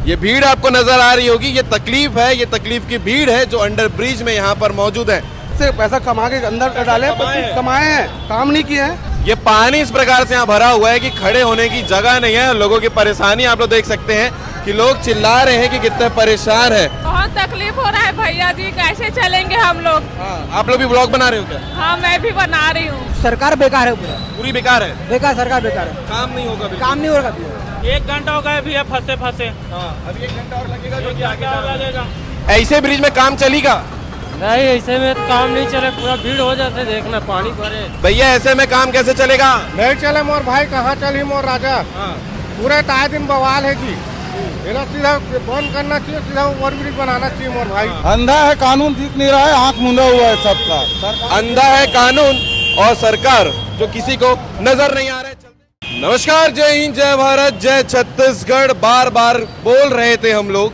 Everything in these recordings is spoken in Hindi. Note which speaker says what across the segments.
Speaker 1: ये भीड़ आपको नजर आ रही होगी, ये तकलीफ है, ये तकलीफ की भीड़ है जो अंडर ब्रिज में यहाँ पर मौजूद है।
Speaker 2: से पैसा कमा के अंदर डाले, कमाए हैं, काम नहीं किए हैं।
Speaker 1: ये पानी इस प्रकार से यहाँ भरा हुआ है कि खड़े होने की जगह नहीं है। लोगों की परेशानी आप लोग देख सकते हैं कि लोग चिल्ला रहे हैं कि कितने परेशान है।
Speaker 3: बहुत तकलीफ हो रहा है भैया जी, कैसे चलेंगे हम लोग।
Speaker 1: आप लोग भी ब्लॉग बना रहे हो क्या?
Speaker 3: हाँ, मैं भी बना रही हूँ।
Speaker 2: सरकार बेकार है,
Speaker 1: पूरी बेकार है,
Speaker 2: बेकार सरकार बेकार है,
Speaker 1: काम नहीं होगा,
Speaker 2: काम नहीं होगा।
Speaker 4: 1 घंटा हो गया भैया फंसे।
Speaker 1: अभी 1 घंटा और लगेगा जो कि आगे
Speaker 4: लगेगा।
Speaker 1: ऐसे ब्रिज में काम चलेगा?
Speaker 4: नहीं, ऐसे में काम नहीं चले, पूरा भीड़ हो जाते, देखना पानी भरे।
Speaker 1: भैया ऐसे में काम कैसे चलेगा?
Speaker 2: नहीं चले मोर भाई, कहाँ चली मोर राजा। पूरे ताए दिन बवाल है जी, सीधा बंद करना चाहिए, सीधा ओवर ब्रिज बनाना चाहिए मोर भाई। अंधा है, कानून दिख नहीं रहा है, आँख मुंदा हुआ है सबका।
Speaker 1: अंधा है कानून और सरकार जो किसी को नजर नहीं आ रहा है। नमस्कार, जय हिंद, जय भारत, जय छत्तीसगढ़। बार बार बोल रहे थे हम लोग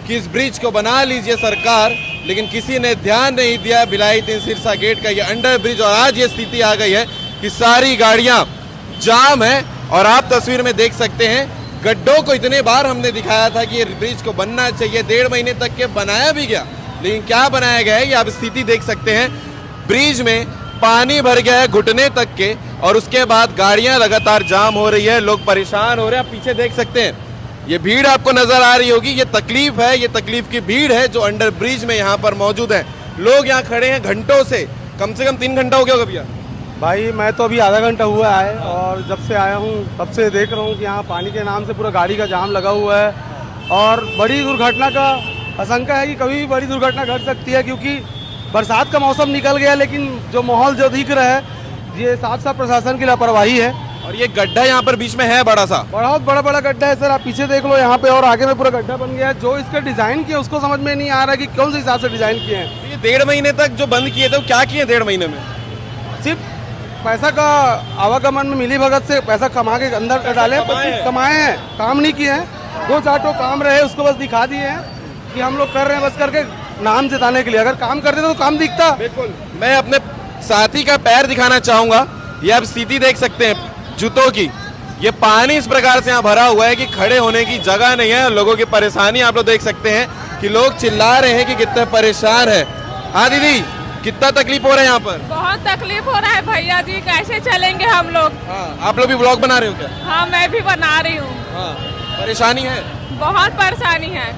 Speaker 1: कि इस ब्रिज को बना लीजिए सरकार, लेकिन किसी ने ध्यान नहीं दिया। भिलाई 3 सिरसा गेट का ये अंडर ब्रिज और आज ये स्थिति आ गई है कि सारी गाड़ियां जाम है। और आप तस्वीर में देख सकते हैं गड्ढों को इतने बार हमने दिखाया था कि ये ब्रिज को बनना चाहिए, 1.5 महीने तक के बनाया भी गया, लेकिन क्या बनाया गया है ये आप स्थिति देख सकते हैं। ब्रिज में पानी भर गया है घुटने तक के और उसके बाद गाड़ियां लगातार जाम हो रही है, लोग परेशान हो रहे हैं। आप पीछे देख सकते हैं, ये भीड़ आपको नजर आ रही होगी, ये तकलीफ है, ये तकलीफ की भीड़ है जो अंडर ब्रिज में यहाँ पर मौजूद है। लोग यहाँ खड़े हैं घंटों से कम 3 घंटा हो गया होगा भैया।
Speaker 2: भाई मैं तो अभी आधा घंटा हुआ है और जब से आया हूँ तब से देख रहा हूँ कि यहाँ पानी के नाम से पूरा गाड़ी का जाम लगा हुआ है और बड़ी दुर्घटना का आशंका है कि कभी भी बड़ी दुर्घटना घट सकती है, क्योंकि बरसात का मौसम निकल गया, लेकिन जो माहौल जो दिख रहा है ये साफ प्रशासन की लापरवाही है।
Speaker 1: और ये गड्ढा यहाँ पर बीच में है बड़ा सा,
Speaker 2: बहुत बड़ा गड्ढा है सर, आप पीछे देख लो यहाँ पे, और आगे में पूरा गड्ढा बन गया है। जो इसका डिजाइन किया उसको समझ में नहीं आ रहा कि कौन से हिसाब से डिजाइन किए हैं।
Speaker 1: ये 1.5 महीने तक जो बंद किए थे वो क्या किए 1.5 महीने में?
Speaker 2: सिर्फ पैसा का आवागमन में मिली भगत से पैसा कमा के अंदर डाले, कमाए हैं, काम नहीं किए हैं। 2-4 काम रहे उसको बस दिखा दिए हैं कि हम लोग कर रहे हैं, बस करके नाम जिताने के लिए। अगर काम करते तो काम दिखता।
Speaker 1: बिल्कुल, मैं अपने साथी का पैर दिखाना चाहूंगा। ये आप स्थिति देख सकते हैं जूतों की, ये पानी इस प्रकार से यहाँ भरा हुआ है कि खड़े होने की जगह नहीं है। लोगों की परेशानी आप लोग देख सकते हैं कि लोग चिल्ला रहे हैं कि कितने परेशान है। हाँ दीदी, कितना तकलीफ हो रहा है यहाँ पर?
Speaker 3: बहुत तकलीफ हो रहा है भैया जी, कैसे चलेंगे हम लोग।
Speaker 1: आप लोग भी ब्लॉग बना रहे हो क्या?
Speaker 3: हाँ, मैं भी बना रही हूँ।
Speaker 1: परेशानी है,
Speaker 3: बहुत परेशानी है।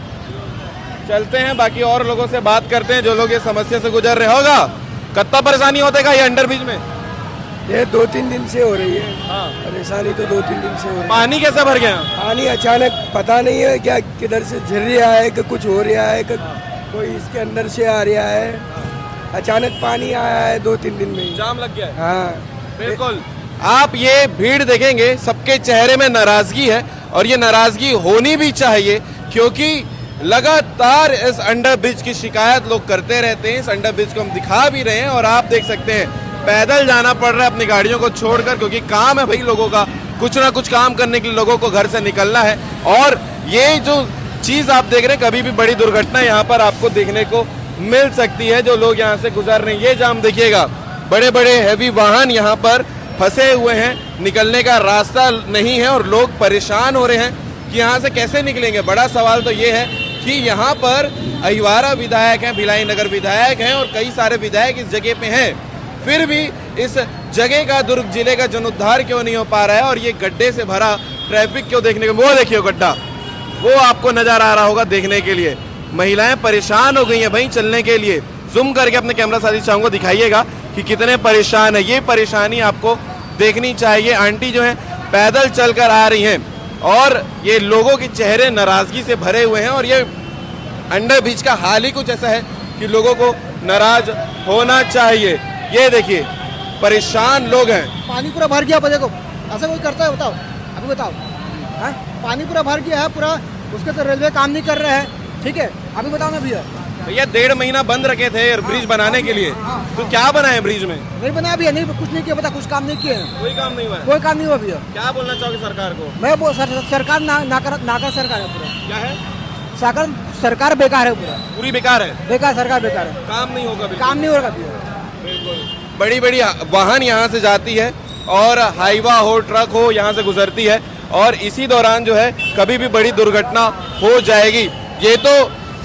Speaker 1: चलते हैं बाकी और लोगों से बात करते हैं जो लोग ये समस्या से गुजर रहे होगा। कितना परेशानी होता है ये अंडर ब्रिज में?
Speaker 5: ये 2-3 दिन से हो रही है। परेशानी तो 2-3 दिन से हो रही है।
Speaker 1: पानी कैसे भर गया?
Speaker 5: पानी अचानक पता नहीं है क्या किधर से झिर रहा है कि कुछ हो रहा है कि कोई इसके अंदर से आ रहा है। अचानक पानी आया है 2-3 दिन में,
Speaker 1: जाम लग गया है।
Speaker 5: हाँ
Speaker 1: बिल्कुल, आप ये भीड़ देखेंगे, सबके चेहरे में नाराजगी है और ये नाराजगी होनी भी चाहिए, क्योंकि लगातार इस अंडर ब्रिज की शिकायत लोग करते रहते हैं। इस अंडर ब्रिज को हम दिखा भी रहे हैं और आप देख सकते हैं पैदल जाना पड़ रहा है अपनी गाड़ियों को छोड़कर, क्योंकि काम है भाई लोगों का, कुछ ना कुछ काम करने के लिए लोगों को घर से निकलना है। और ये जो चीज आप देख रहे हैं, कभी भी बड़ी दुर्घटना यहाँ पर आपको देखने को मिल सकती है। जो लोग यहाँ से गुजर रहे हैं, ये जाम देखिएगा, बड़े बड़े हैवी वाहन यहाँ पर फंसे हुए हैं, निकलने का रास्ता नहीं है और लोग परेशान हो रहे हैं कि यहाँ से कैसे निकलेंगे। बड़ा सवाल तो ये है कि यहाँ पर अहिवारा विधायक हैं, भिलाई नगर विधायक हैं और कई सारे विधायक इस जगह पे हैं, फिर भी इस जगह का, दुर्ग जिले का जीर्णोद्धार क्यों नहीं हो पा रहा है। और ये गड्ढे से भरा ट्रैफिक क्यों देखने को, वो देखिए गड्ढा, वो आपको नजर आ रहा होगा देखने के लिए। महिलाएं परेशान हो गई हैं भाई चलने के लिए। जूम करके अपने कैमरा साथी चाहूंगा दिखाइएगा कि कितने परेशान है। ये परेशानी आपको देखनी चाहिए। आंटी जो है पैदल चलकर आ रही हैं और ये लोगों के चेहरे नाराजगी से भरे हुए हैं। और ये अंडर ब्रिज का हाल ही कुछ ऐसा है कि लोगों को नाराज होना चाहिए। ये देखिए परेशान लोग हैं।
Speaker 2: पानी पूरा भर गया, देखो ऐसा कोई करता है? बताओ, अभी बताओ। पानी पूरा भर गया है पूरा, उसके तो रेलवे काम नहीं कर रहे हैं, ठीक है? अभी बताओ ना भैया।
Speaker 1: भैया 1.5 महीना बंद रखे थे ब्रिज बनाने के लिए, तो क्या बनाए ब्रिज में?
Speaker 2: नहीं बनाया भैया, नहीं कुछ नहीं किया, बता कुछ काम नहीं किए।
Speaker 1: कोई काम नहीं हुआ?
Speaker 2: कोई काम नहीं हुआ भैया।
Speaker 1: क्या बोलना चाहोगे सरकार को?
Speaker 2: मैं सरकार नाकर सरकार है पूरा।
Speaker 1: क्या है?
Speaker 2: सरकार बेकार है पूरा,
Speaker 1: पूरी बेकार है,
Speaker 2: बेकार सरकार बेकार है,
Speaker 1: काम नहीं होगा,
Speaker 2: काम नहीं होगा भैया।
Speaker 1: बड़ी बड़ी वाहन यहाँ से जाती है और हाईवा हो, ट्रक हो, यहाँ से गुजरती है और इसी दौरान जो है कभी भी बड़ी दुर्घटना हो जाएगी। ये तो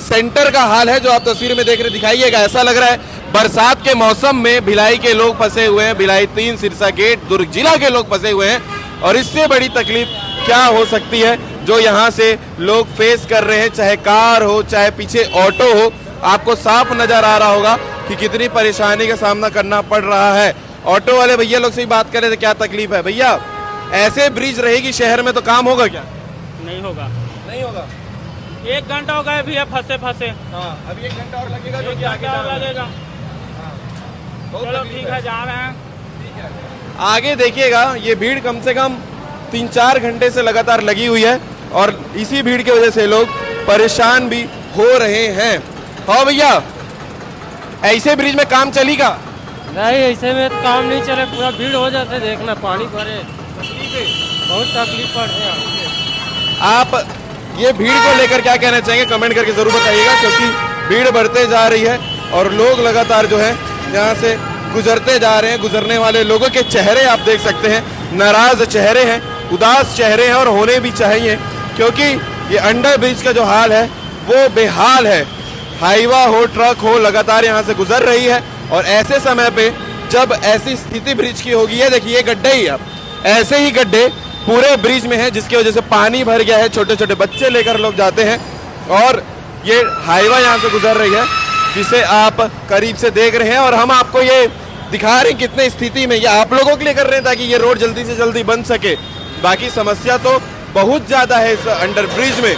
Speaker 1: सेंटर का हाल है जो आप तस्वीर में देख रहे, दिखाइएगा। ऐसा लग रहा है बरसात के मौसम में भिलाई के लोग फंसे हुए हैं, भिलाई 3 सिरसा गेट दुर्ग जिला के लोग फंसे हुए हैं। और इससे बड़ी तकलीफ क्या हो सकती है जो यहाँ से लोग फेस कर रहे हैं, चाहे कार हो चाहे पीछे ऑटो हो। आपको साफ नजर आ रहा होगा कि कितनी परेशानी का सामना करना पड़ रहा है। ऑटो वाले भैया लोग से ही बात करें तो क्या तकलीफ है। भैया, ऐसे ब्रिज रहेगी शहर में तो काम होगा क्या?
Speaker 4: नहीं होगा।
Speaker 1: नहीं होगा।
Speaker 4: 1 घंटा हो गया भैया फंसे।
Speaker 1: हाँ, अभी 1 घंटा और लगेगा जो कि आगे
Speaker 4: और लगेगा।
Speaker 1: बहुत
Speaker 4: चलो
Speaker 1: तकलीफ
Speaker 4: ठीक है, जा रहे हैं।
Speaker 1: आगे देखिएगा, ये भीड़ कम से कम 3-4 घंटे से लगातार लगी हुई है और इसी भीड़ की वजह से लोग परेशान भी हो रहे हैं। हाँ भैया, ऐसे ब्रिज में काम चलेगा?
Speaker 4: नहीं, ऐसे में काम नहीं चले, पूरा भीड़ हो जाते देखना, पानी भरे, बहुत तकलीफ पड़ रही है।
Speaker 1: आप ये भीड़ को लेकर क्या कहना चाहेंगे, कमेंट करके जरूर बताइएगा, क्योंकि भीड़ बढ़ते जा रही है और लोग लगातार जो है यहाँ से गुजरते जा रहे हैं। गुजरने वाले लोगों के चेहरे आप देख सकते हैं, नाराज चेहरे हैं, उदास चेहरे हैं और होने भी चाहिए, क्योंकि ये अंडर ब्रिज का जो हाल है वो बेहाल है। हाईवा हो, ट्रक हो, लगातार यहाँ से गुजर रही है और ऐसे समय पे जब ऐसी स्थिति ब्रिज की होगी, ये देखिए गड्ढे ही, अब ऐसे ही गड्ढे पूरे ब्रिज में है जिसकी वजह से पानी भर गया है। छोटे छोटे बच्चे लेकर लोग जाते हैं और ये हाईवा यहाँ से गुजर रही है जिसे आप करीब से देख रहे हैं और हम आपको ये दिखा रहे हैं कितने स्थिति में। ये आप लोगों के लिए कर रहे हैं ताकि ये रोड जल्दी से जल्दी बन सके। बाकी समस्या तो बहुत ज्यादा है इस अंडर ब्रिज में।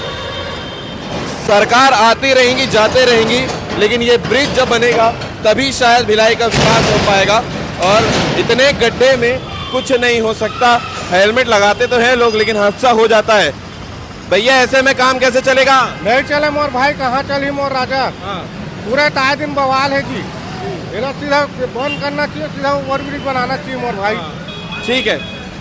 Speaker 1: सरकार आती रहेंगी, जाते रहेंगी, लेकिन ये ब्रिज जब बनेगा तभी शायद भिलाई का विकास हो पाएगा। और इतने गड्ढे में कुछ नहीं हो सकता। हेलमेट लगाते तो हैं लोग, लेकिन हादसा हो जाता है। भैया, ऐसे में काम कैसे चलेगा?
Speaker 2: नहीं चले मोर भाई, कहाँ चली मोर राजा। पूरे ताए दिन बवाल है जी। इधर सीधा बंद करना चाहिए, सीधा ओवरब्रिज बनाना चाहिए मोर भाई।
Speaker 1: ठीक है,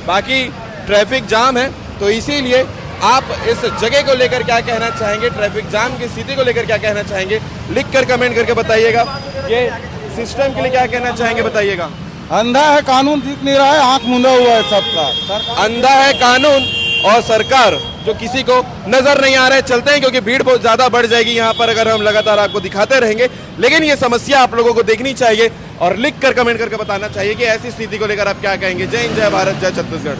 Speaker 1: बाकी ट्रैफिक जाम है, तो इसीलिए आप इस जगह को लेकर क्या कहना चाहेंगे, ट्रैफिक जाम की स्थिति को लेकर क्या कहना चाहेंगे, लिखकर कमेंट करके बताइएगा। ये सिस्टम के लिए क्या कहना चाहेंगे बताइएगा।
Speaker 2: अंधा है कानून, दिख नहीं रहा है, आंख मुंदा हुआ है सबका।
Speaker 1: अंधा है कानून और सरकार जो किसी को नजर नहीं आ रहा है। चलते हैं क्योंकि भीड़ बहुत ज्यादा बढ़ जाएगी यहाँ पर अगर हम लगातार आपको दिखाते रहेंगे। लेकिन ये समस्या आप लोगों को देखनी चाहिए और लिख कर कमेंट करके बताना चाहिए कि ऐसी स्थिति को लेकर आप क्या कहेंगे। जय हिंद, जय भारत, जय छत्तीसगढ़।